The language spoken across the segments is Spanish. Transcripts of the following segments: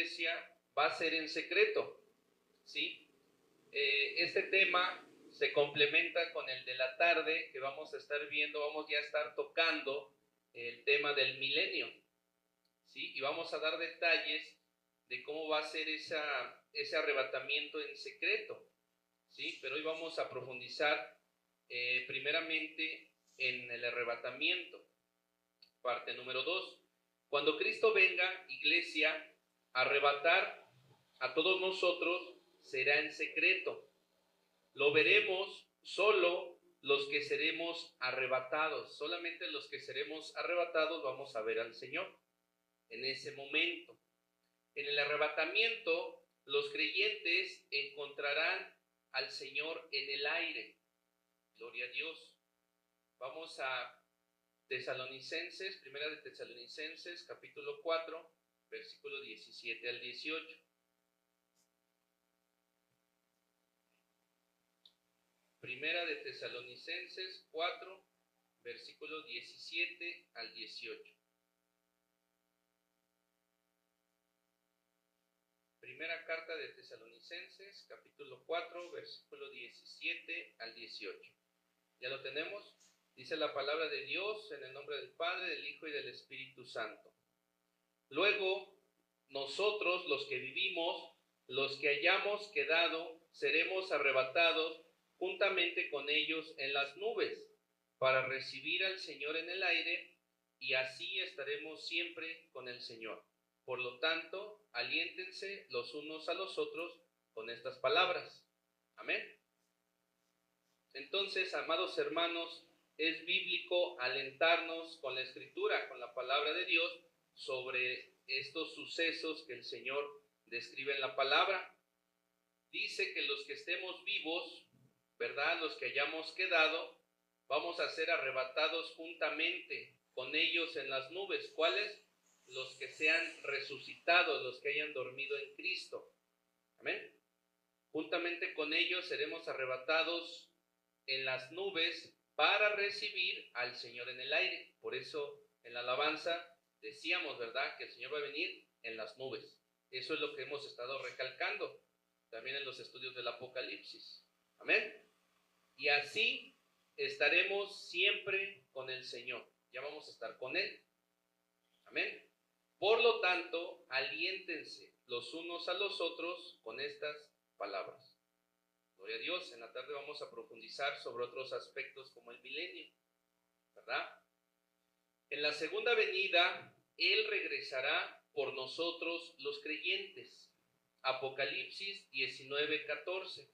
iglesia va a ser en secreto, ¿sí? Este tema se complementa con el de la tarde que vamos a estar viendo, vamos ya a estar tocando el tema del milenio, ¿sí? Y vamos a dar detalles de cómo va a ser ese arrebatamiento en secreto, ¿sí? Pero hoy vamos a profundizar primeramente en el arrebatamiento, parte número 2. Cuando Cristo venga, iglesia, a arrebatar a todos nosotros, será en secreto. Lo veremos solo los que seremos arrebatados. Solamente los que seremos arrebatados vamos a ver al Señor en ese momento. En el arrebatamiento, los creyentes encontrarán al Señor en el aire. Gloria a Dios. Vamos a Tesalonicenses, primera de Tesalonicenses, capítulo 4, versículo 17 al 18. Primera de Tesalonicenses 4, versículo 17 al 18. Primera carta de Tesalonicenses, capítulo 4, versículo 17 al 18. ¿Ya lo tenemos? Dice la palabra de Dios en el nombre del Padre, del Hijo y del Espíritu Santo. Luego, nosotros los que vivimos, los que hayamos quedado, seremos arrebatados juntamente con ellos en las nubes, para recibir al Señor en el aire, y así estaremos siempre con el Señor. Por lo tanto, aliéntense los unos a los otros con estas palabras. Amén. Entonces, amados hermanos, es bíblico alentarnos con la Escritura, con la palabra de Dios, sobre estos sucesos que el Señor describe en la palabra. Dice que los que estemos vivos, ¿verdad? Los que hayamos quedado, vamos a ser arrebatados juntamente con ellos en las nubes. ¿Cuáles? Los que sean resucitados, los que hayan dormido en Cristo. Amén. Juntamente con ellos seremos arrebatados en las nubes para recibir al Señor en el aire. Por eso en la alabanza decíamos, ¿verdad?, que el Señor va a venir en las nubes. Eso es lo que hemos estado recalcando también en los estudios del Apocalipsis. Amén. Y así estaremos siempre con el Señor. Ya vamos a estar con Él. Amén. Por lo tanto, aliéntense los unos a los otros con estas palabras. Gloria a Dios. En la tarde vamos a profundizar sobre otros aspectos como el milenio, ¿verdad? En la segunda venida, Él regresará por nosotros los creyentes. Apocalipsis 19:14.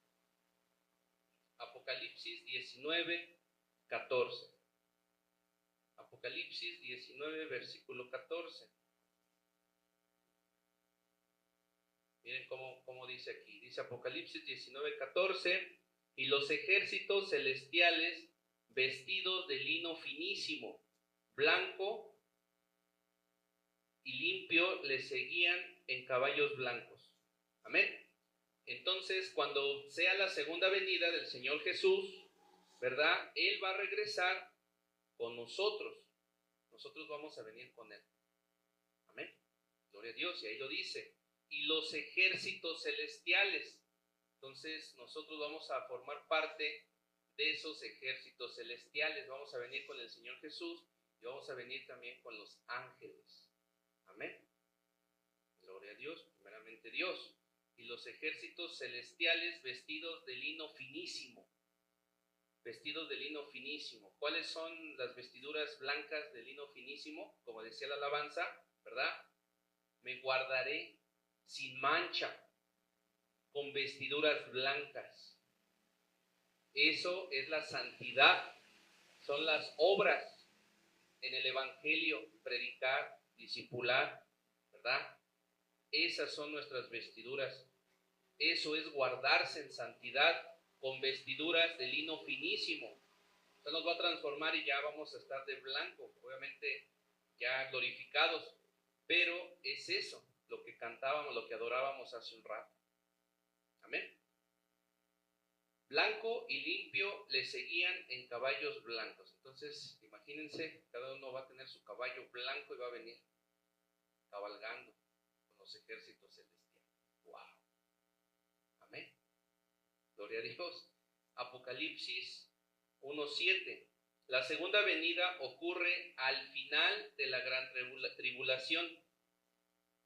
Apocalipsis 19:14. Apocalipsis 19, versículo 14. Miren cómo dice aquí. Dice Apocalipsis 19:14. Y los ejércitos celestiales vestidos de lino finísimo, blanco y limpio, le seguían en caballos blancos. Amén. Entonces, cuando sea la segunda venida del Señor Jesús, ¿verdad? Él va a regresar con nosotros. Nosotros vamos a venir con Él. Amén. Gloria a Dios. Y ahí lo dice. Y los ejércitos celestiales. Entonces, nosotros vamos a formar parte de esos ejércitos celestiales. Vamos a venir con el Señor Jesús y vamos a venir también con los ángeles. Amén. Gloria a Dios. Primeramente Dios. Y los ejércitos celestiales vestidos de lino finísimo. Vestidos de lino finísimo. ¿Cuáles son las vestiduras blancas de lino finísimo? Como decía la alabanza, ¿verdad? Me guardaré sin mancha, con vestiduras blancas. Eso es la santidad. Son las obras en el evangelio, predicar, discipular, ¿verdad? Esas son nuestras vestiduras. Eso es guardarse en santidad con vestiduras de lino finísimo. Eso nos va a transformar y ya vamos a estar de blanco, obviamente ya glorificados. Pero es eso, lo que cantábamos, lo que adorábamos hace un rato. Amén. Blanco y limpio le seguían en caballos blancos. Entonces, imagínense, cada uno va a tener su caballo blanco y va a venir cabalgando con los ejércitos celestiales. ¡Wow! Amén. Gloria a Dios. Apocalipsis 1:7. La segunda venida ocurre al final de la gran tribulación.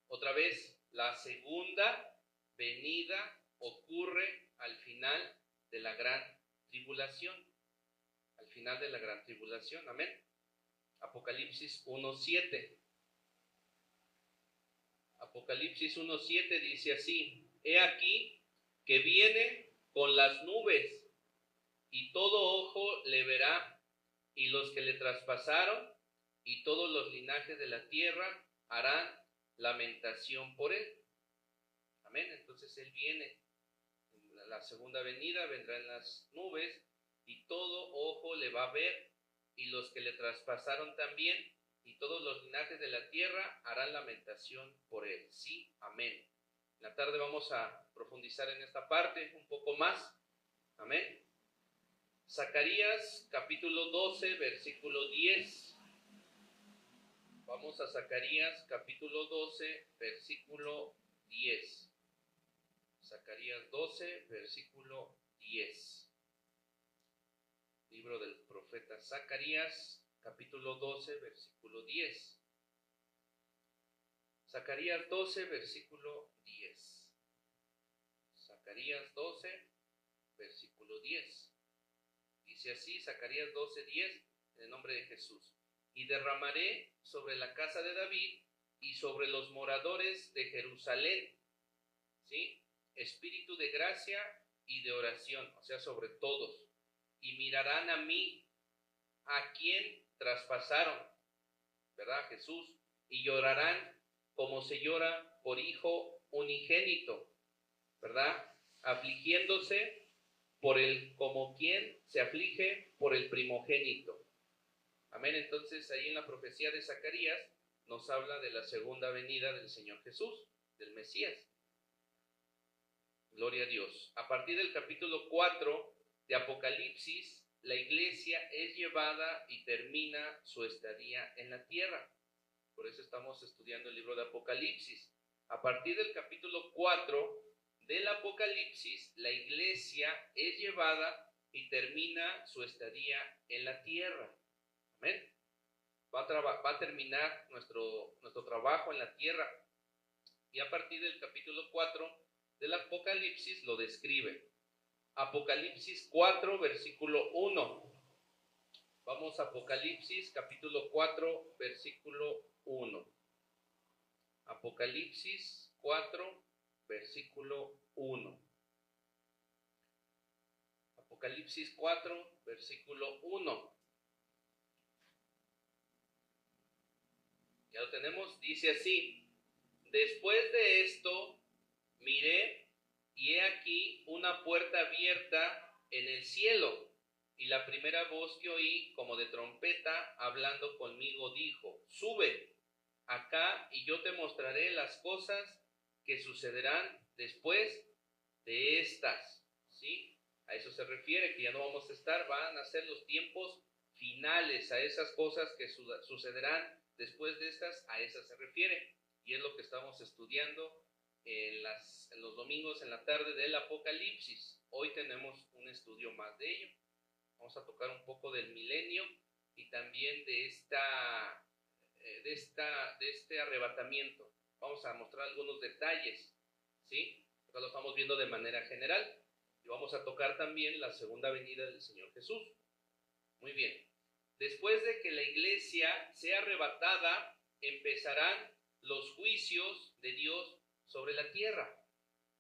Otra vez, la segunda venida ocurre al final de la gran tribulación. Al final de la gran tribulación. Amén. Apocalipsis 1:7. Apocalipsis 1:7 dice así: He aquí que viene con las nubes, y todo ojo le verá, y los que le traspasaron, y todos los linajes de la tierra harán lamentación por él. Amén. Entonces él viene, la segunda venida vendrá en las nubes, y todo ojo le va a ver, y los que le traspasaron también, y todos los linajes de la tierra harán lamentación por él. Sí, amén. En la tarde vamos a profundizar en esta parte un poco más. Amén. Zacarías capítulo 12, versículo 10. Vamos a Zacarías capítulo 12, versículo 10. Zacarías 12, versículo 10. Libro del profeta Zacarías, capítulo 12, versículo 10. Zacarías 12, versículo 10. Zacarías 12, versículo 10. Dice así, Zacarías 12, 10, en el nombre de Jesús. Y derramaré sobre la casa de David y sobre los moradores de Jerusalén, ¿sí?, espíritu de gracia y de oración, o sea, sobre todos. Y mirarán a mí, a quien traspasaron, ¿verdad? Jesús. Y llorarán como se llora por hijo unigénito, ¿verdad? Afligiéndose por el, como quien se aflige por el primogénito. Amén. Entonces ahí en la profecía de Zacarías nos habla de la segunda venida del Señor Jesús, del Mesías. Gloria a Dios. A partir del capítulo 4 de Apocalipsis, la iglesia es llevada y termina su estadía en la tierra. Por eso estamos estudiando el libro de Apocalipsis. A partir del capítulo 4 del Apocalipsis, la iglesia es llevada y termina su estadía en la tierra. Amén. Va a terminar nuestro trabajo en la tierra. Y a partir del capítulo 4 del Apocalipsis lo describe. Apocalipsis 4, versículo 1. Vamos a Apocalipsis capítulo 4, versículo 1. Apocalipsis 4, versículo 1. Apocalipsis 4, versículo 1. Ya lo tenemos, dice así: Después de esto miré, y he aquí una puerta abierta en el cielo, y la primera voz que oí como de trompeta hablando conmigo dijo: Sube acá, y yo te mostraré las cosas que sucederán después de estas. ¿Sí? A eso se refiere, que ya no vamos a estar, van a ser los tiempos finales, a esas cosas que sucederán después de estas, a esas se refiere. Y es lo que estamos estudiando en los domingos en la tarde del Apocalipsis. Hoy tenemos un estudio más de ello. Vamos a tocar un poco del milenio y también de este arrebatamiento. Vamos a mostrar algunos detalles, ¿sí? Acá lo estamos viendo de manera general. Y vamos a tocar también la segunda venida del Señor Jesús. Muy bien. Después de que la iglesia sea arrebatada, empezarán los juicios de Dios sobre la tierra,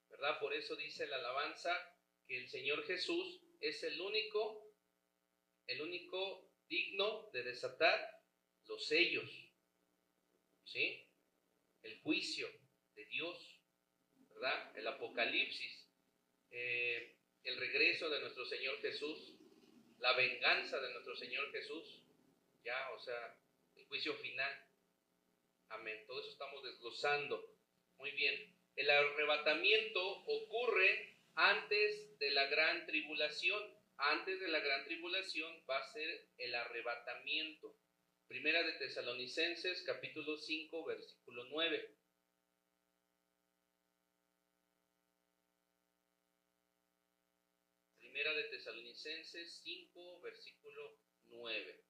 ¿verdad? Por eso dice la alabanza que el Señor Jesús es el único digno de desatar los sellos, ¿sí? El juicio de Dios, ¿verdad? El Apocalipsis, el regreso de nuestro Señor Jesús, la venganza de nuestro Señor Jesús, ya, o sea, el juicio final. Amén. Todo eso estamos desglosando. Muy bien. El arrebatamiento ocurre antes de la gran tribulación. Antes de la gran tribulación va a ser el arrebatamiento. Primera de Tesalonicenses, capítulo 5, versículo 9. Primera de Tesalonicenses 5, versículo 9.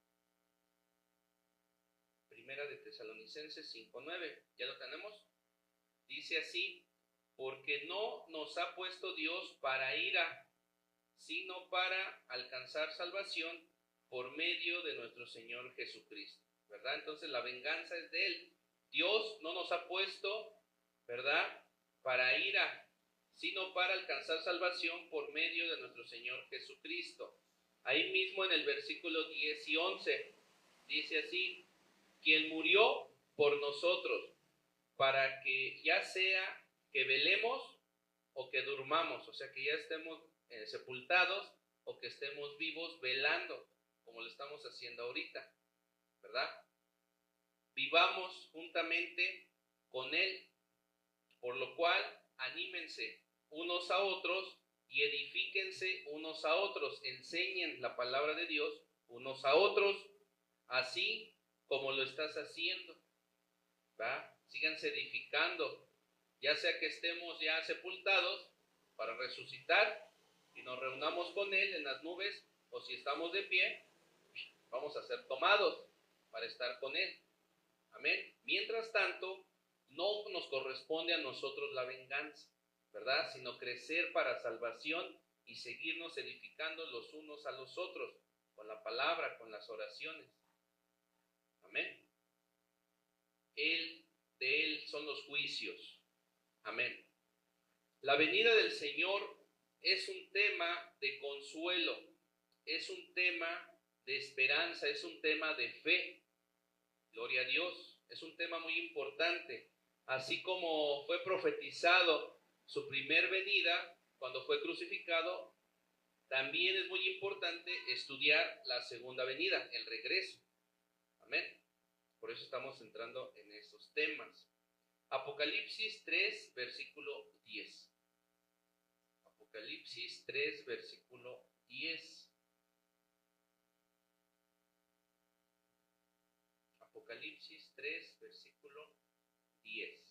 Primera de Tesalonicenses 5, 9. ¿Ya lo tenemos? Dice así: porque no nos ha puesto Dios para ira, sino para alcanzar salvación por medio de nuestro Señor Jesucristo. ¿Verdad? Entonces la venganza es de Él. Dios no nos ha puesto, ¿verdad?, para ira, sino para alcanzar salvación por medio de nuestro Señor Jesucristo. Ahí mismo en el versículo 10 y 11 dice así: quien murió por nosotros, para que ya sea que velemos o que durmamos, o sea, que ya estemos sepultados o que estemos vivos velando, como lo estamos haciendo ahorita, ¿verdad? Vivamos juntamente con Él, por lo cual anímense unos a otros y edifíquense unos a otros, enseñen la palabra de Dios unos a otros, así como lo estás haciendo, ¿va? Síganse edificando, ya sea que estemos ya sepultados para resucitar y nos reunamos con Él en las nubes, o si estamos de pie, vamos a ser tomados para estar con Él. Amén. Mientras tanto, no nos corresponde a nosotros la venganza, ¿verdad?, sino crecer para salvación y seguirnos edificando los unos a los otros, con la palabra, con las oraciones. Amén. De Él son los juicios. Amén. La venida del Señor es un tema de consuelo, es un tema de esperanza, es un tema de fe. Gloria a Dios. Es un tema muy importante. Así como fue profetizado su primer venida cuando fue crucificado, también es muy importante estudiar la segunda venida, el regreso. Amén. Por eso estamos entrando en esos temas. Apocalipsis 3, versículo 10. Apocalipsis 3, versículo 10. Apocalipsis 3, versículo 10.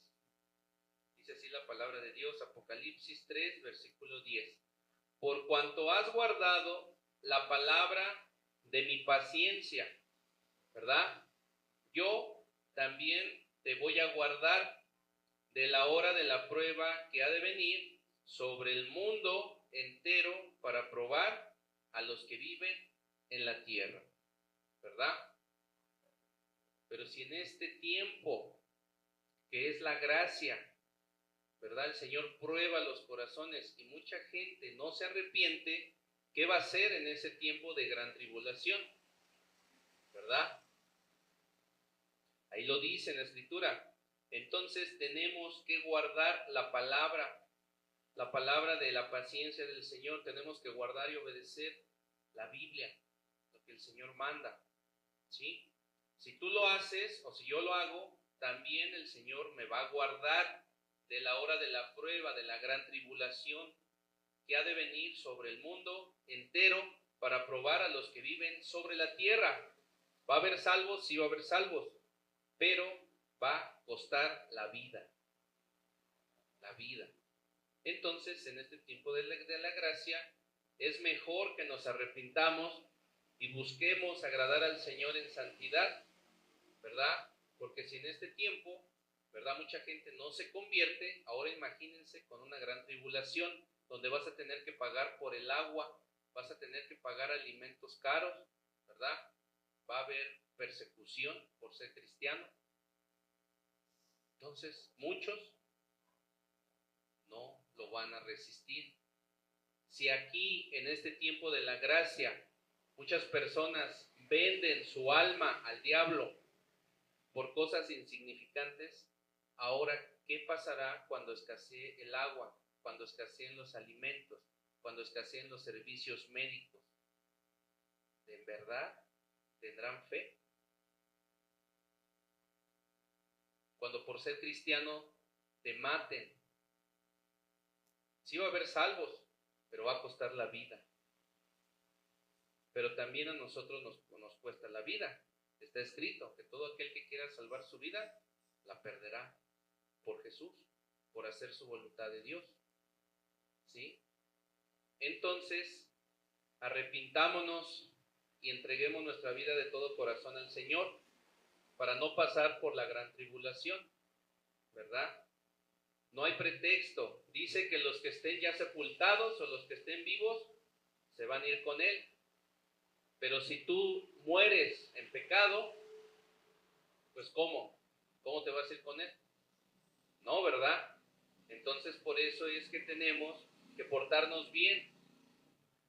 Dice así la palabra de Dios, Apocalipsis 3, versículo 10. Por cuanto has guardado la palabra de mi paciencia, ¿verdad?, yo también te voy a guardar de la hora de la prueba que ha de venir sobre el mundo entero para probar a los que viven en la tierra, ¿verdad? Pero si en este tiempo, que es la gracia, ¿verdad?, el Señor prueba los corazones y mucha gente no se arrepiente, ¿qué va a hacer en ese tiempo de gran tribulación? ¿Verdad? Ahí lo dice en la Escritura. Entonces tenemos que guardar la palabra de la paciencia del Señor. Tenemos que guardar y obedecer la Biblia, lo que el Señor manda, ¿sí? Si tú lo haces o si yo lo hago, también el Señor me va a guardar de la hora de la prueba, de la gran tribulación que ha de venir sobre el mundo entero para probar a los que viven sobre la tierra. ¿Va a haber salvos? Sí, va a haber salvos, pero va a costar la vida. La vida. Entonces, en este tiempo de la gracia, es mejor que nos arrepintamos y busquemos agradar al Señor en santidad, ¿verdad? Porque si en este tiempo, ¿verdad?, mucha gente no se convierte, ahora imagínense con una gran tribulación, donde vas a tener que pagar por el agua, vas a tener que pagar alimentos caros, ¿verdad? Va a haber persecución por ser cristiano. Entonces, muchos no lo van a resistir. Si aquí, en este tiempo de la gracia, muchas personas venden su alma al diablo por cosas insignificantes, ahora, ¿qué pasará cuando escasee el agua, cuando escaseen los alimentos, cuando escaseen los servicios médicos? ¿En verdad tendrán fe? Cuando por ser cristiano te maten, sí va a haber salvos, pero va a costar la vida. Pero también a nosotros nos cuesta la vida. Está escrito que todo aquel que quiera salvar su vida, la perderá por Jesús, por hacer su voluntad de Dios. ¿Sí? Entonces, arrepintámonos y entreguemos nuestra vida de todo corazón al Señor para no pasar por la gran tribulación, ¿verdad? No hay pretexto. Dice que los que estén ya sepultados o los que estén vivos se van a ir con Él. Pero si tú mueres en pecado, pues ¿cómo? ¿Cómo te vas a ir con Él? No, ¿verdad? Entonces por eso es que tenemos que portarnos bien,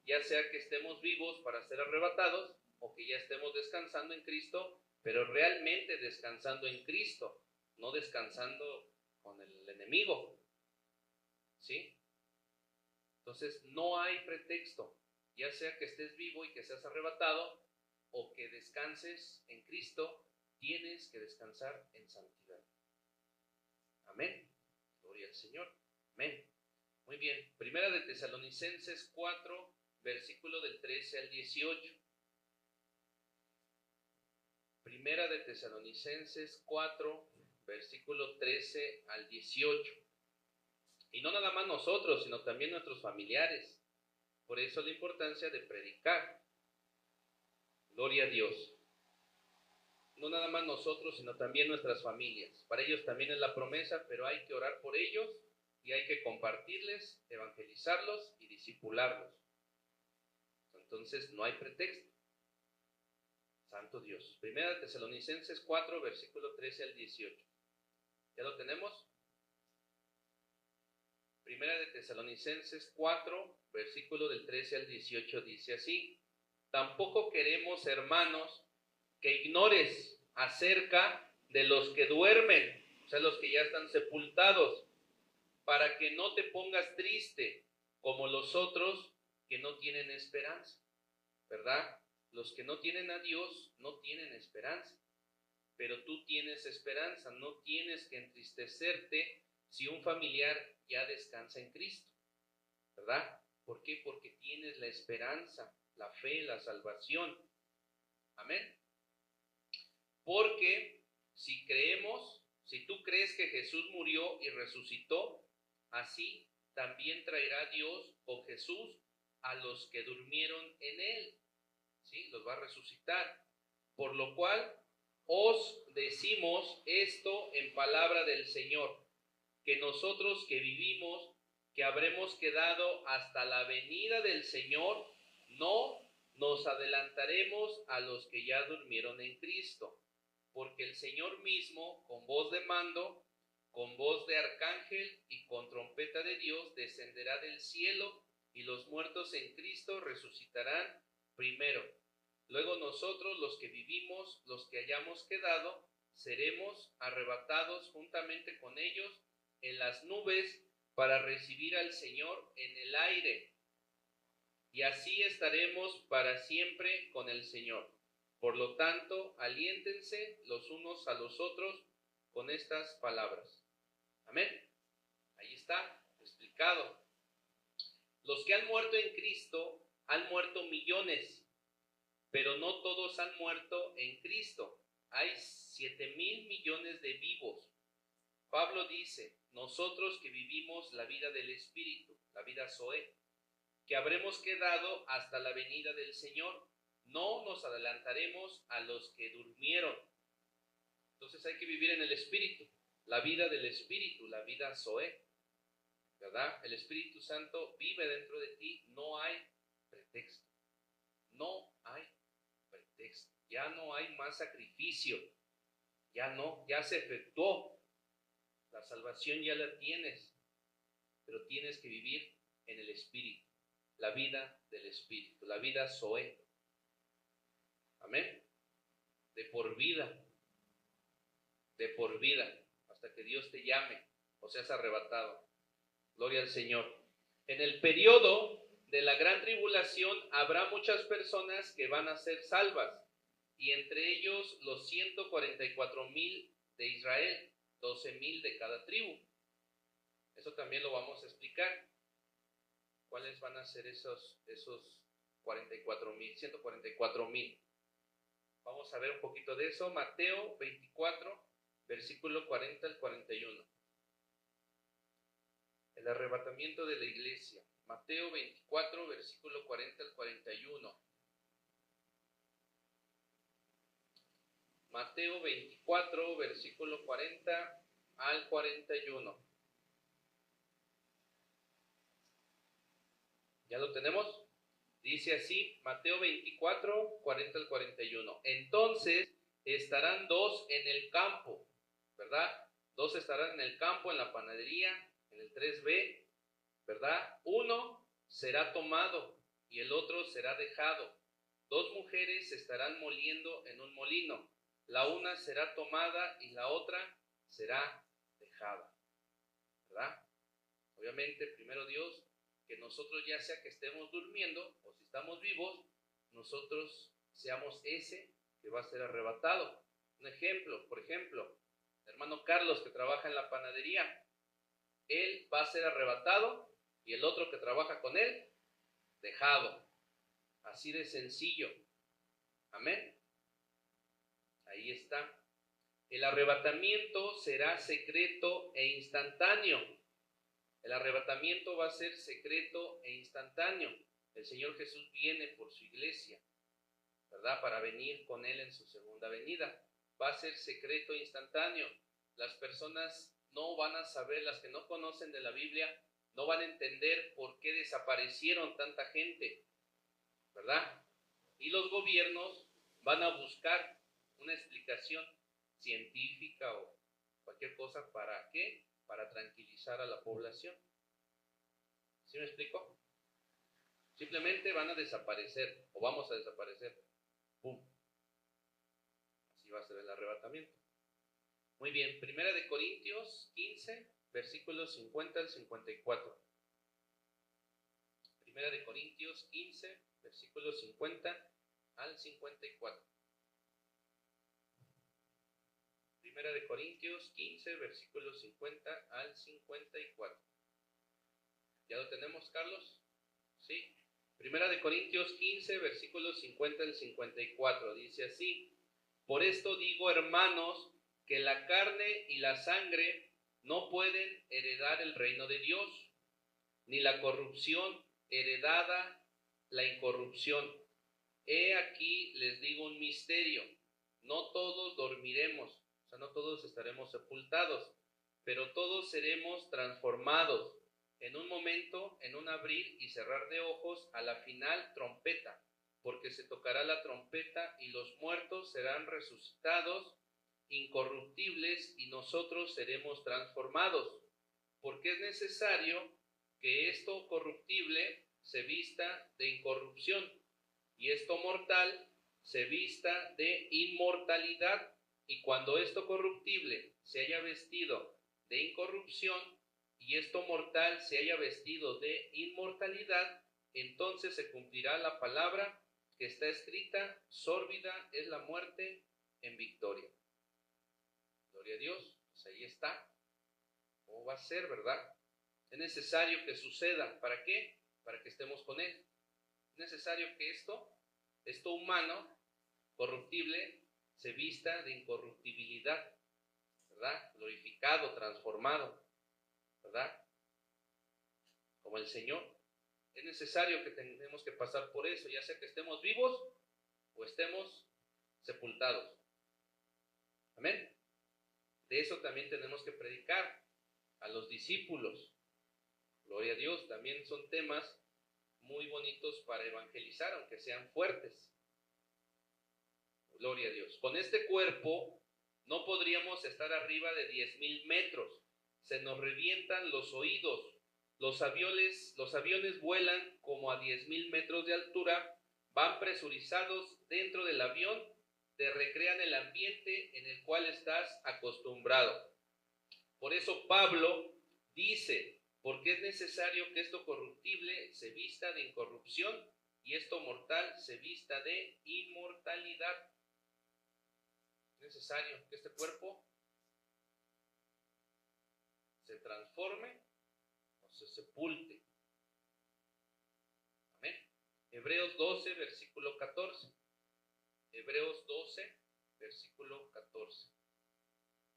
ya sea que estemos vivos para ser arrebatados o que ya estemos descansando en Cristo, pero realmente descansando en Cristo, no descansando con el enemigo, ¿sí? Entonces no hay pretexto, ya sea que estés vivo y que seas arrebatado o que descanses en Cristo, tienes que descansar en santidad. Amén. Gloria al Señor. Amén. Muy bien. Primera de Tesalonicenses 4, versículo del 13 al 18. Primera de Tesalonicenses 4, versículo 13 al 18. Y no nada más nosotros, sino también nuestros familiares. Por eso la importancia de predicar. Gloria a Dios. No nada más nosotros, sino también nuestras familias. Para ellos también es la promesa, pero hay que orar por ellos y hay que compartirles, evangelizarlos y discipularlos. Entonces no hay pretexto. Santo Dios. Primera de Tesalonicenses 4, versículo 13 al 18. ¿Ya lo tenemos? Primera de Tesalonicenses 4, versículo del 13 al 18 dice así: tampoco queremos, hermanos, que ignores acerca de los que duermen, o sea, los que ya están sepultados, para que no te pongas triste como los otros que no tienen esperanza, ¿verdad? Los que no tienen a Dios no tienen esperanza, pero tú tienes esperanza, no tienes que entristecerte si un familiar ya descansa en Cristo, ¿verdad? ¿Por qué? Porque tienes la esperanza, la fe, la salvación. Amén. Porque si creemos, si tú crees que Jesús murió y resucitó, así también traerá Dios con Jesús a los que durmieron en Él. ¿Sí? Los va a resucitar. Por lo cual os decimos esto en palabra del Señor, que nosotros que vivimos, que habremos quedado hasta la venida del Señor, no nos adelantaremos a los que ya durmieron en Cristo. Porque el Señor mismo, con voz de mando, con voz de arcángel y con trompeta de Dios, descenderá del cielo, y los muertos en Cristo resucitarán primero. Luego nosotros, los que vivimos, los que hayamos quedado, seremos arrebatados juntamente con ellos en las nubes para recibir al Señor en el aire. Y así estaremos para siempre con el Señor. Por lo tanto, aliéntense los unos a los otros con estas palabras. Amén. Ahí está, explicado. Los que han muerto en Cristo han muerto millones, pero no todos han muerto en Cristo. Hay 7,000 millones de vivos. Pablo dice, nosotros que vivimos la vida del Espíritu, la vida Zoé, que habremos quedado hasta la venida del Señor, no nos adelantaremos a los que durmieron. Entonces hay que vivir en el Espíritu, la vida del Espíritu, la vida Zoé, ¿verdad? El Espíritu Santo vive dentro de ti, no hay pretexto, no hay pretexto, ya no hay más sacrificio, ya no, ya se efectuó, la salvación ya la tienes, pero tienes que vivir en el Espíritu, la vida del Espíritu, la vida Zoé. Amén. De por vida, hasta que Dios te llame o seas arrebatado. Gloria al Señor. En el periodo de la gran tribulación habrá muchas personas que van a ser salvas, y entre ellos los 144,000 de Israel, 12,000 de cada tribu. Eso también lo vamos a explicar. ¿Cuáles van a ser esos 44,000, 144,000? Vamos a ver un poquito de eso. Mateo 24, versículo 40 al 41. El arrebatamiento de la iglesia. Mateo 24, versículo 40 al 41. Mateo 24, versículo 40 al 41. ¿Ya lo tenemos? Dice así, Mateo 24, 40 al 41. Entonces estarán dos en el campo, ¿verdad? Dos estarán en el campo, en la panadería, en el 3B, ¿verdad? Uno será tomado y el otro será dejado. Dos mujeres estarán moliendo en un molino. La una será tomada y la otra será dejada, ¿verdad? Obviamente, primero Dios, que nosotros, ya sea que estemos durmiendo o si estamos vivos, nosotros seamos ese que va a ser arrebatado. Un ejemplo, por ejemplo, el hermano Carlos, que trabaja en la panadería, él va a ser arrebatado y el otro que trabaja con él, dejado. Así de sencillo. Amén. Ahí está. El arrebatamiento será secreto e instantáneo. El arrebatamiento va a ser secreto e instantáneo. El Señor Jesús viene por su iglesia, ¿verdad? Para venir con Él en su segunda venida. Va a ser secreto e instantáneo. Las personas no van a saber, las que no conocen de la Biblia, no van a entender por qué desaparecieron tanta gente, ¿verdad? Y los gobiernos van a buscar una explicación científica o cualquier cosa. ¿Para qué? Para tranquilizar a la población. ¿Sí me explico? Simplemente van a desaparecer o vamos a desaparecer. ¡Pum! Así va a ser el arrebatamiento. Muy bien, Primera de Corintios 15, versículos 50 al 54. Primera de Corintios 15, versículos 50 al 54. Primera de Corintios 15, versículos 50 al 54. ¿Ya lo tenemos, Carlos? Sí. Primera de Corintios 15, versículos 50 al 54. Dice así: por esto digo, hermanos, que la carne y la sangre no pueden heredar el reino de Dios, ni la corrupción heredada la incorrupción. He aquí les digo un misterio: no todos dormiremos, o sea, no todos estaremos sepultados, pero todos seremos transformados en un momento, en un abrir y cerrar de ojos, a la final trompeta, porque se tocará la trompeta y los muertos serán resucitados incorruptibles y nosotros seremos transformados, porque es necesario que esto corruptible se vista de incorrupción y esto mortal se vista de inmortalidad. Y cuando esto corruptible se haya vestido de incorrupción y esto mortal se haya vestido de inmortalidad, entonces se cumplirá la palabra que está escrita: sórbida es la muerte en victoria. Gloria a Dios. Pues ahí está. ¿Cómo va a ser, verdad? Es necesario que suceda. ¿Para qué? Para que estemos con Él. Es necesario que esto humano, corruptible, se vista de incorruptibilidad, ¿verdad? Glorificado, transformado, ¿verdad? Como el Señor. Es necesario que tenemos que pasar por eso, ya sea que estemos vivos o estemos sepultados. Amén. De eso también tenemos que predicar a los discípulos. Gloria a Dios. También son temas muy bonitos para evangelizar, aunque sean fuertes. Gloria a Dios. Con este cuerpo no podríamos estar arriba de 10,000 metros. Se nos revientan los oídos. Los aviones vuelan como a 10,000 metros de altura, van presurizados dentro del avión, te recrean el ambiente en el cual estás acostumbrado. Por eso Pablo dice: porque es necesario que esto corruptible se vista de incorrupción y esto mortal se vista de inmortalidad. Es necesario que este cuerpo se transforme o se sepulte. Amén. Hebreos 12, versículo 14. Hebreos 12, versículo 14.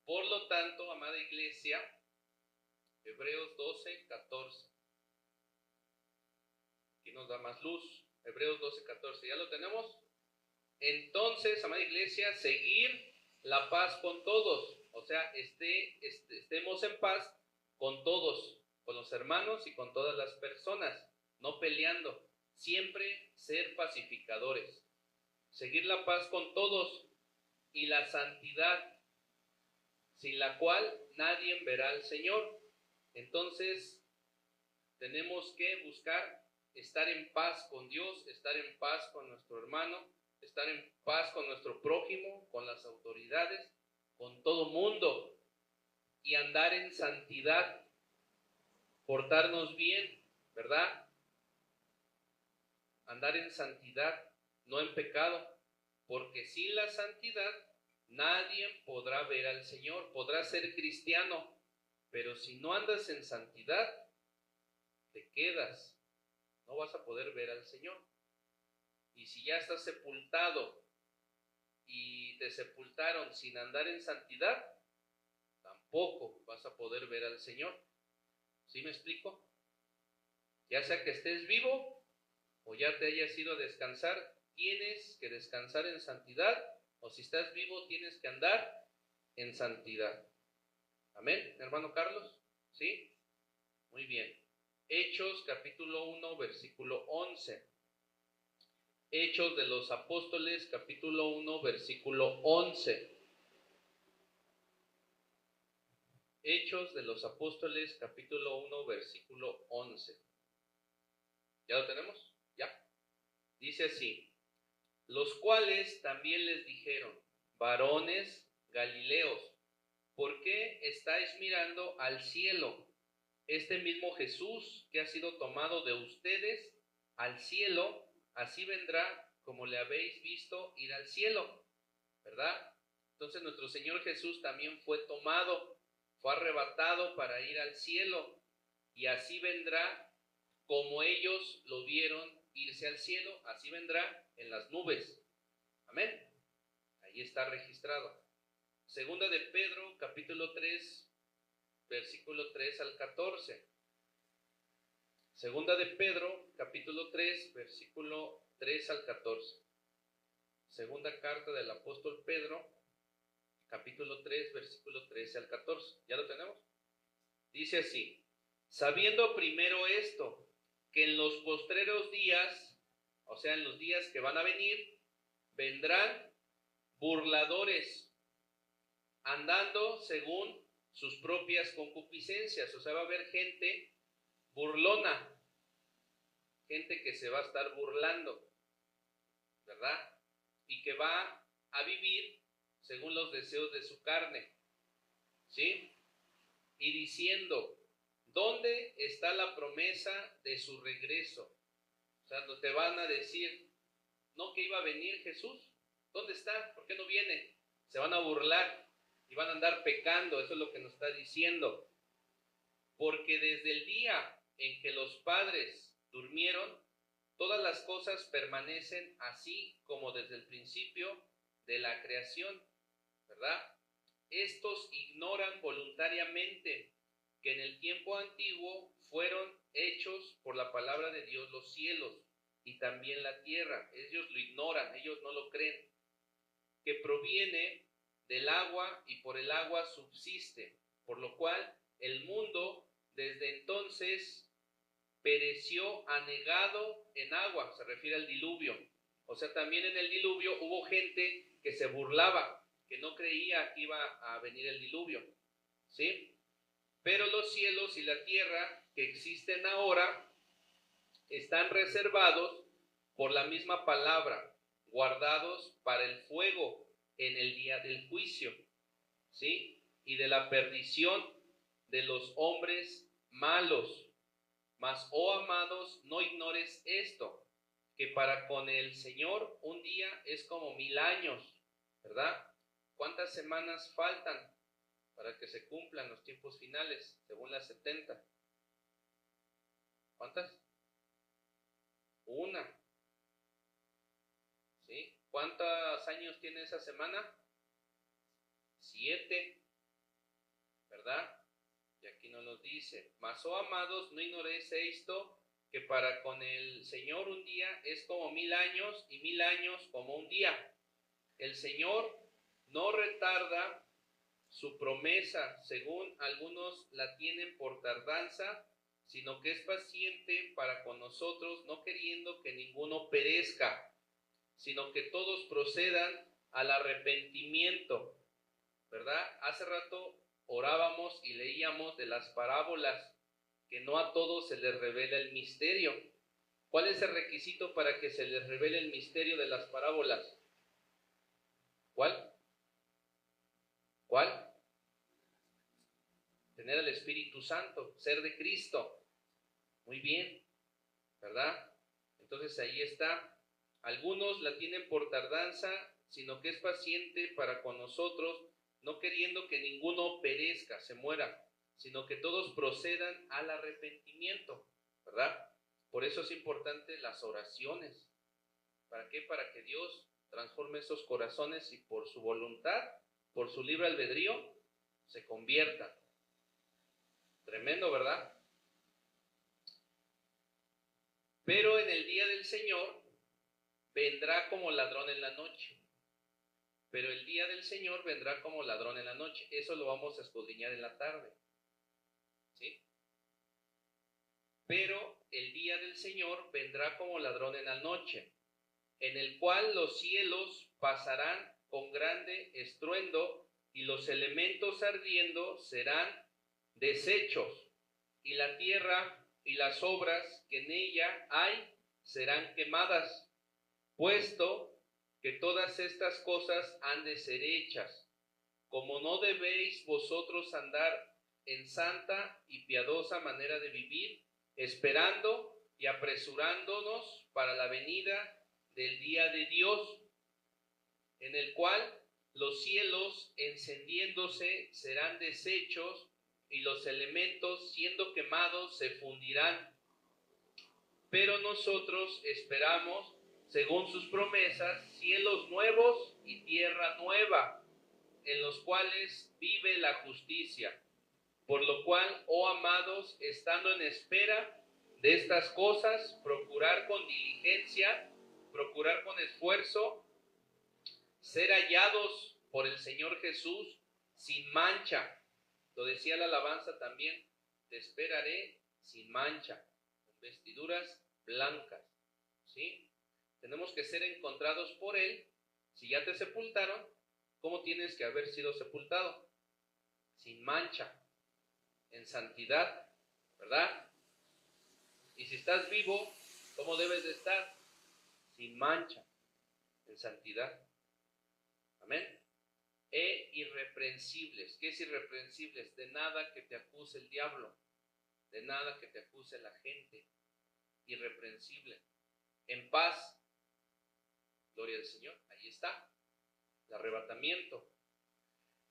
Por lo tanto, amada iglesia, Hebreos 12, 14. Aquí nos da más luz. Hebreos 12, 14. ¿Ya lo tenemos? Entonces, amada iglesia, seguir la paz con todos. O sea, estemos en paz con todos, con los hermanos y con todas las personas, no peleando. Siempre ser pacificadores. Seguir la paz con todos y la santidad, sin la cual nadie verá al Señor. Entonces, tenemos que buscar estar en paz con Dios, estar en paz con nuestro hermano, estar en paz con nuestro prójimo, con las autoridades, con todo mundo, y andar en santidad, portarnos bien, ¿verdad? Andar en santidad, no en pecado, porque sin la santidad nadie podrá ver al Señor. Podrá ser cristiano, pero si no andas en santidad, te quedas, no vas a poder ver al Señor. Y si ya estás sepultado y te sepultaron sin andar en santidad, tampoco vas a poder ver al Señor. ¿Sí me explico? Ya sea que estés vivo o ya te hayas ido a descansar, tienes que descansar en santidad, o si estás vivo tienes que andar en santidad. Amén, hermano Carlos. ¿Sí? Muy bien. Hechos capítulo 1, versículo 11. Hechos de los Apóstoles capítulo 1, versículo 11. Hechos de los Apóstoles capítulo 1, versículo 11. ¿Ya lo tenemos? ¿Ya? Dice así: los cuales también les dijeron: varones Galileos, ¿por qué estáis mirando al cielo? Este mismo Jesús que ha sido tomado de ustedes al cielo, así vendrá como le habéis visto ir al cielo, ¿verdad? Entonces nuestro Señor Jesús también fue tomado, fue arrebatado para ir al cielo, y así vendrá como ellos lo vieron irse al cielo, así vendrá en las nubes. Amén. Ahí está registrado. Segunda de Pedro, capítulo 3, versículo 3 al 14. Segunda de Pedro, capítulo 3, versículo 3 al 14. Segunda carta del apóstol Pedro, capítulo 3, versículo 13 al 14. ¿Ya lo tenemos? Dice así: sabiendo primero esto, que en los postreros días, o sea, en los días que van a venir, vendrán burladores, andando según sus propias concupiscencias. O sea, va a haber gente burlona, gente que se va a estar burlando, ¿verdad? Y que va a vivir según los deseos de su carne, ¿sí? Y diciendo: ¿dónde está la promesa de su regreso? O sea, no te van a decir, ¿no que iba a venir Jesús? ¿Dónde está? ¿Por qué no viene? Se van a burlar y van a andar pecando. Eso es lo que nos está diciendo. Porque desde el día en que los padres durmieron, todas las cosas permanecen así como desde el principio de la creación, ¿verdad? Estos ignoran voluntariamente que en el tiempo antiguo fueron hechos por la palabra de Dios los cielos y también la tierra. Ellos lo ignoran, ellos no lo creen. Que proviene del agua y por el agua subsiste, por lo cual el mundo desde entonces pereció anegado en agua. Se refiere al diluvio. O sea, también en el diluvio hubo gente que se burlaba, que no creía que iba a venir el diluvio, ¿sí? Pero los cielos y la tierra que existen ahora están reservados por la misma palabra, guardados para el fuego en el día del juicio, ¿sí? Y de la perdición de los hombres malos. Mas, oh amados, no ignores esto, que para con el Señor un día es como 1000 años, ¿verdad? ¿Cuántas semanas faltan para que se cumplan los tiempos finales, según las 70? ¿Cuántas? Una. ¿Sí? ¿Cuántos años tiene esa semana? 7, ¿verdad? Y aquí nos lo dice: mas, oh amados, no ignoréis esto, que para con el Señor un día es como 1000 años, y 1000 años como un día. El Señor no retarda su promesa, según algunos la tienen por tardanza, sino que es paciente para con nosotros, no queriendo que ninguno perezca, sino que todos procedan al arrepentimiento. ¿Verdad? Hace rato orábamos y leíamos de las parábolas, que no a todos se les revela el misterio. ¿Cuál es el requisito para que se les revele el misterio de las parábolas? ¿Cuál? ¿Cuál? Tener el Espíritu Santo, ser de Cristo. Muy bien, ¿verdad? Entonces ahí está. Algunos la tienen por tardanza, sino que es paciente para con nosotros, no queriendo que ninguno perezca, se muera, sino que todos procedan al arrepentimiento, ¿verdad? Por eso es importante las oraciones. ¿Para qué? Para que Dios transforme esos corazones y por su voluntad, por su libre albedrío, se conviertan. Tremendo, ¿verdad? Pero en el día del Señor vendrá como ladrón en la noche. Pero el día del Señor vendrá como ladrón en la noche. Eso lo vamos a escudriñar en la tarde. ¿Sí? Pero el día del Señor vendrá como ladrón en la noche, en el cual los cielos pasarán con grande estruendo, y los elementos ardiendo serán deshechos, y la tierra y las obras que en ella hay serán quemadas, puesto que todas estas cosas han de ser hechas. Como no debéis vosotros andar en santa y piadosa manera de vivir, esperando y apresurándonos para la venida del día de Dios, en el cual los cielos encendiéndose serán deshechos, y los elementos siendo quemados se fundirán. Pero nosotros esperamos, según sus promesas, cielos nuevos y tierra nueva, en los cuales vive la justicia. Por lo cual, oh amados, estando en espera de estas cosas, procurar con diligencia, procurar con esfuerzo, ser hallados por el Señor Jesús sin mancha. Lo decía la alabanza también: te esperaré sin mancha, con vestiduras blancas. ¿Sí? Tenemos que ser encontrados por Él. Si ya te sepultaron, ¿cómo tienes que haber sido sepultado? Sin mancha, en santidad, ¿verdad? Y si estás vivo, ¿cómo debes de estar? Sin mancha, en santidad. Amén. E irreprensibles. ¿Qué es irreprensibles? De nada que te acuse el diablo, de nada que te acuse la gente. Irreprensible. En paz. Gloria al Señor. Ahí está. El arrebatamiento.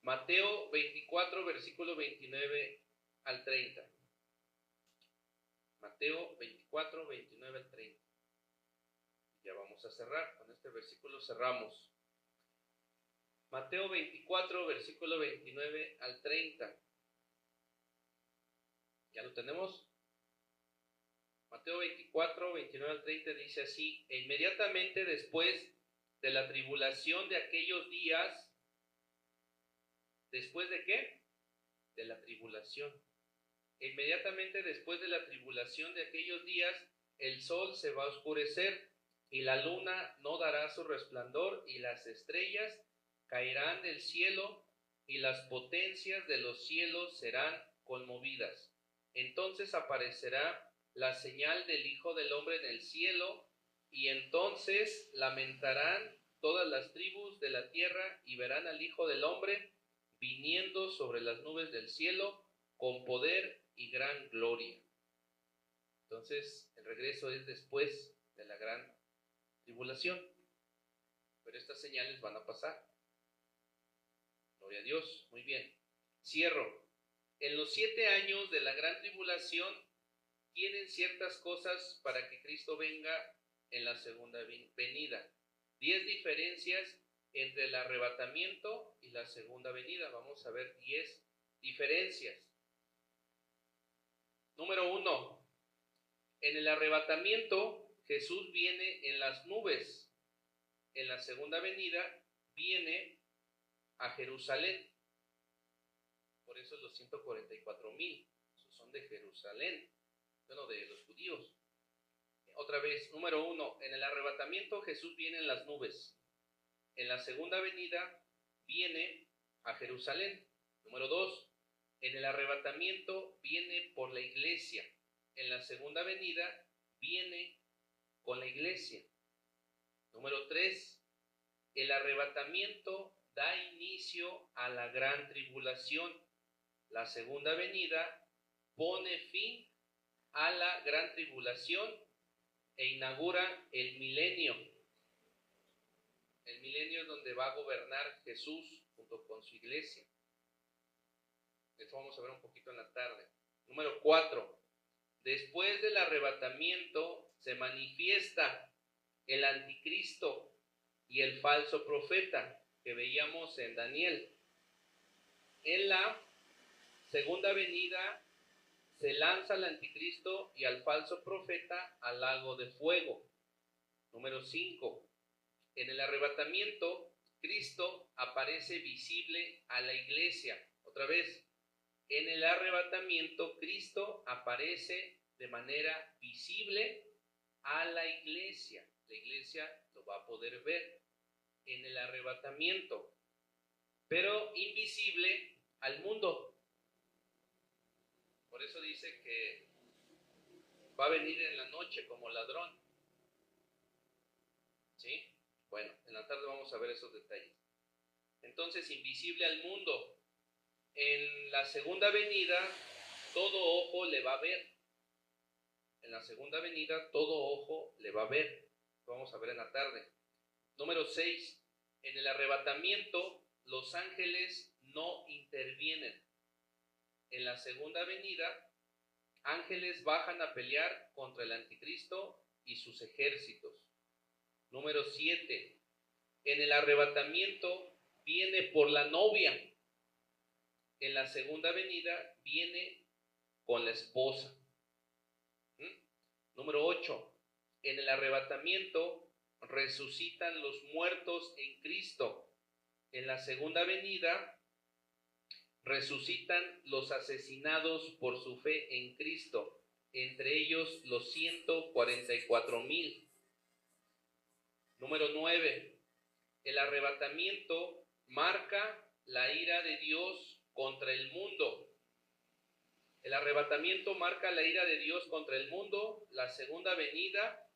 Mateo 24, versículo 29 al 30. Mateo 24, 29 al 30. Ya vamos a cerrar. Con este versículo cerramos. Mateo 24, versículo 29 al 30. ¿Ya lo tenemos? Mateo 24, 29 al 30 dice así: e inmediatamente después de la tribulación de aquellos días, ¿después de qué? De la tribulación. E inmediatamente después de la tribulación de aquellos días, el sol se va a oscurecer, y la luna no dará su resplandor, y las estrellas caerán del cielo, y las potencias de los cielos serán conmovidas. Entonces aparecerá la señal del Hijo del Hombre en el cielo, y entonces lamentarán todas las tribus de la tierra, y verán al Hijo del Hombre viniendo sobre las nubes del cielo con poder y gran gloria. Entonces el regreso es después de la gran tribulación, pero estas señales van a pasar. Gloria a Dios. Muy bien. Cierro. En los 7 años de la gran tribulación tienen ciertas cosas para que Cristo venga en la segunda venida. 10 diferencias entre el arrebatamiento y la segunda venida. Vamos a ver 10 diferencias. Número 1. En el arrebatamiento, Jesús viene en las nubes. En la segunda venida, viene a Jerusalén. Por eso los 144,000 son de Jerusalén, bueno, de los judíos. Otra vez, número 1, en el arrebatamiento Jesús viene en las nubes. En la segunda venida viene a Jerusalén. Número 2, en el arrebatamiento viene por la iglesia. En la segunda venida viene con la iglesia. Número 3, el arrebatamiento da inicio a la gran tribulación. La segunda venida pone fin a la gran tribulación e inaugura el milenio. El milenio es donde va a gobernar Jesús junto con su iglesia. Esto vamos a ver un poquito en la tarde. Número 4. Después del arrebatamiento se manifiesta el anticristo y el falso profeta que veíamos en Daniel. En la segunda venida se lanza al anticristo y al falso profeta al lago de fuego. Número 5. En el arrebatamiento, Cristo aparece visible a la iglesia. Otra vez, en el arrebatamiento, Cristo aparece de manera visible a la iglesia. La iglesia lo va a poder ver en el arrebatamiento, pero invisible al mundo. Por eso dice que va a venir en la noche como ladrón. ¿Sí? Bueno, en la tarde vamos a ver esos detalles. Entonces, invisible al mundo. En la segunda venida, todo ojo le va a ver. En la segunda venida, todo ojo le va a ver. Lo vamos a ver en la tarde. Número 6. En el arrebatamiento, los ángeles no intervienen. En la segunda venida, ángeles bajan a pelear contra el anticristo y sus ejércitos. Número 7. En el arrebatamiento viene por la novia. En la segunda venida viene con la esposa. Número 8. En el arrebatamiento resucitan los muertos en Cristo. En la segunda venida resucitan los asesinados por su fe en Cristo, entre ellos los 144,000. Número 9. El arrebatamiento marca la ira de Dios contra el mundo. El arrebatamiento marca la ira de Dios contra el mundo. La segunda venida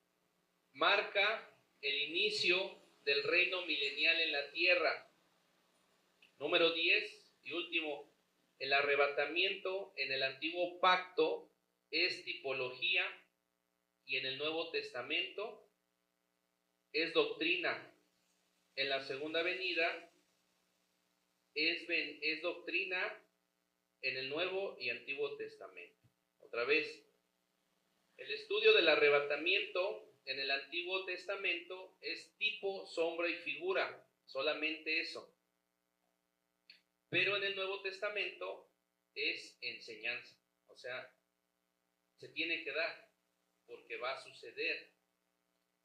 marca el inicio del reino milenial en la tierra. Número 10 y último, el arrebatamiento en el antiguo pacto es tipología y en el Nuevo Testamento es doctrina. En la segunda venida es doctrina en el Nuevo y Antiguo Testamento. Otra vez, el estudio del arrebatamiento en el Antiguo Testamento es tipo, sombra y figura, solamente eso. Pero en el Nuevo Testamento es enseñanza, o sea, se tiene que dar porque va a suceder.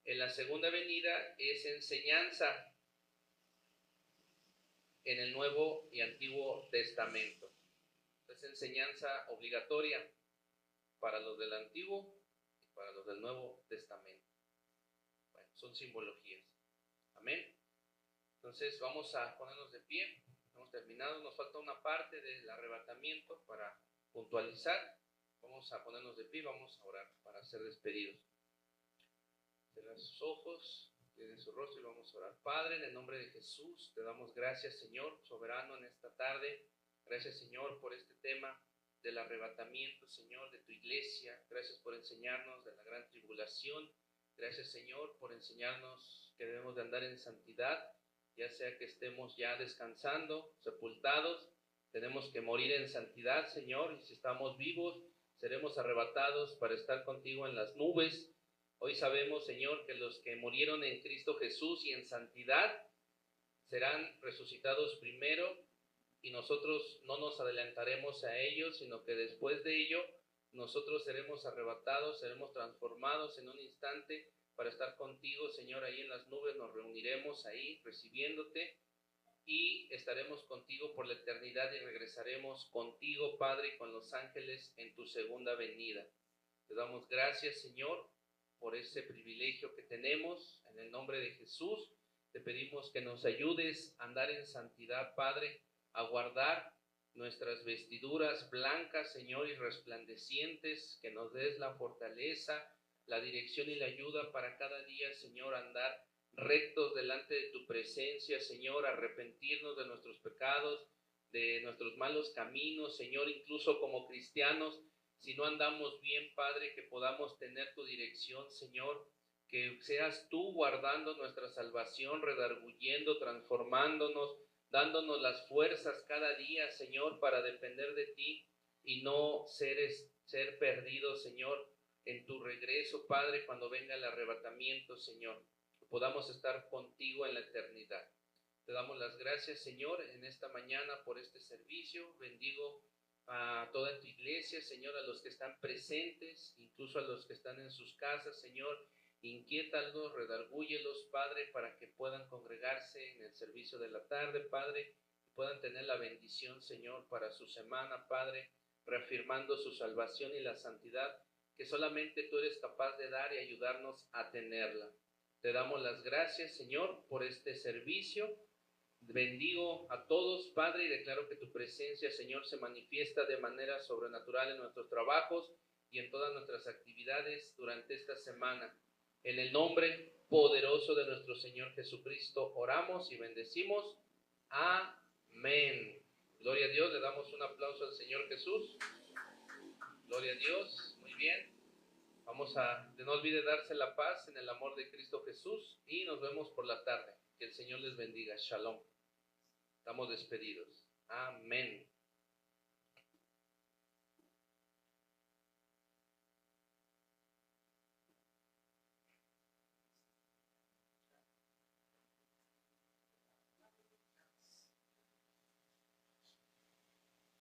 En la segunda venida es enseñanza en el Nuevo y Antiguo Testamento. Es enseñanza obligatoria para los del Antiguo y para los del Nuevo Testamento. Bueno, son simbologías. Amén. Entonces vamos a ponernos de pie. Hemos terminado. Nos falta una parte del arrebatamiento para puntualizar. Vamos a ponernos de pie. Vamos a orar para ser despedidos. Cierren sus ojos, tienen su rostro y vamos a orar. Padre, en el nombre de Jesús, te damos gracias, Señor, soberano, en esta tarde. Gracias, Señor, por este tema del arrebatamiento, Señor, de tu iglesia. Gracias por enseñarnos de la gran tribulación. Gracias, Señor, por enseñarnos que debemos de andar en santidad, ya sea que estemos ya descansando, sepultados. Tenemos que morir en santidad, Señor, y si estamos vivos, seremos arrebatados para estar contigo en las nubes. Hoy sabemos, Señor, que los que murieron en Cristo Jesús y en santidad serán resucitados primero y nosotros no nos adelantaremos a ellos, sino que después de ello nosotros seremos arrebatados, seremos transformados en un instante para estar contigo, Señor, ahí en las nubes. Nos reuniremos ahí recibiéndote y estaremos contigo por la eternidad y regresaremos contigo, Padre, y con los ángeles en tu segunda venida. Te damos gracias, Señor, por ese privilegio que tenemos. En el nombre de Jesús, te pedimos que nos ayudes a andar en santidad, Padre, a guardar nuestras vestiduras blancas, Señor, y resplandecientes, que nos des la fortaleza, la dirección y la ayuda para cada día, Señor, andar rectos delante de tu presencia, Señor, arrepentirnos de nuestros pecados, de nuestros malos caminos, Señor, incluso como cristianos, si no andamos bien, Padre, que podamos tener tu dirección, Señor, que seas tú guardando nuestra salvación, redarguyendo, transformándonos, dándonos las fuerzas cada día, Señor, para depender de ti y no ser perdidos, Señor, en tu regreso, Padre, cuando venga el arrebatamiento, Señor, que podamos estar contigo en la eternidad. Te damos las gracias, Señor, en esta mañana por este servicio. Bendigo a toda tu iglesia, Señor, a los que están presentes, incluso a los que están en sus casas, Señor. Inquiétalos, redargúyelos, Padre, para que puedan congregarse en el servicio de la tarde, Padre, y puedan tener la bendición, Señor, para su semana, Padre, reafirmando su salvación y la santidad que solamente tú eres capaz de dar y ayudarnos a tenerla. Te damos las gracias, Señor, por este servicio. Bendigo a todos, Padre, y declaro que tu presencia, Señor, se manifiesta de manera sobrenatural en nuestros trabajos y en todas nuestras actividades durante esta semana. En el nombre poderoso de nuestro Señor Jesucristo oramos y bendecimos. Amén. Gloria a Dios. Le damos un aplauso al Señor Jesús. Gloria a Dios. Muy bien. No olvide darse la paz en el amor de Cristo Jesús y nos vemos por la tarde. Que el Señor les bendiga. Shalom. Estamos despedidos. Amén.